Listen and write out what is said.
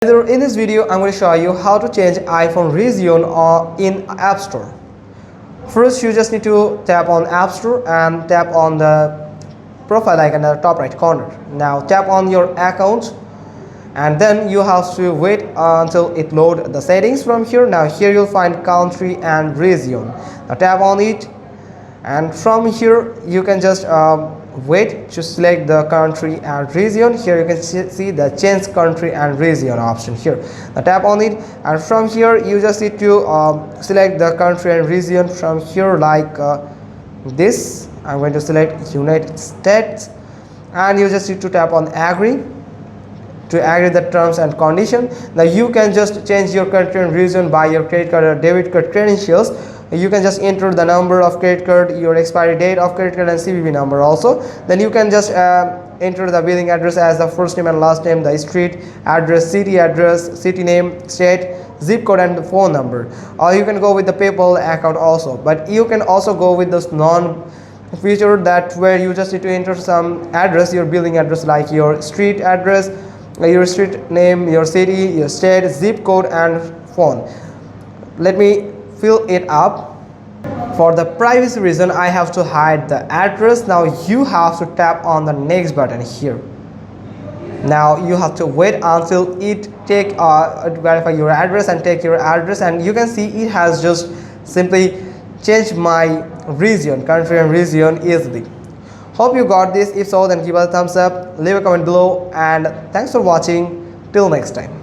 In this video, I'm going to show you how to change iPhone region in App Store. First, you just need to tap on App Store and tap on the profile icon at the top right corner. Now tap on your account and then you have to wait until it loads the settings from here. Now here you'll find country and region. Now tap on it and from here you can just wait to select the country and region. Here you can see the change country and region option here. Now tap on it and from here you just need to select the country and region from here like this. I'm going to select United States and you just need to tap on agree to agree the terms and condition. Now you can just change your country and region by your credit card or debit card credentials. You can just enter the number of credit card, your expiry date of credit card and CVV number also. Then you can just enter the billing address as the first name and last name, the street address, city name, state, zip code and the phone number. Or you can go with the PayPal account also. But you can also go with this non feature that where you just need to enter some address, your billing address like your street address, your street name, your city, your state, zip code and phone. Let me fill it up. For the privacy reason, I have to hide the address. Now you have to tap on the next button here. Now you have to wait until it verify your address and take your address, and you can see it has just simply changed my region, country and region easily. Hope you got this. If so, then give us a thumbs up, leave a comment below, and thanks for watching. Till next time.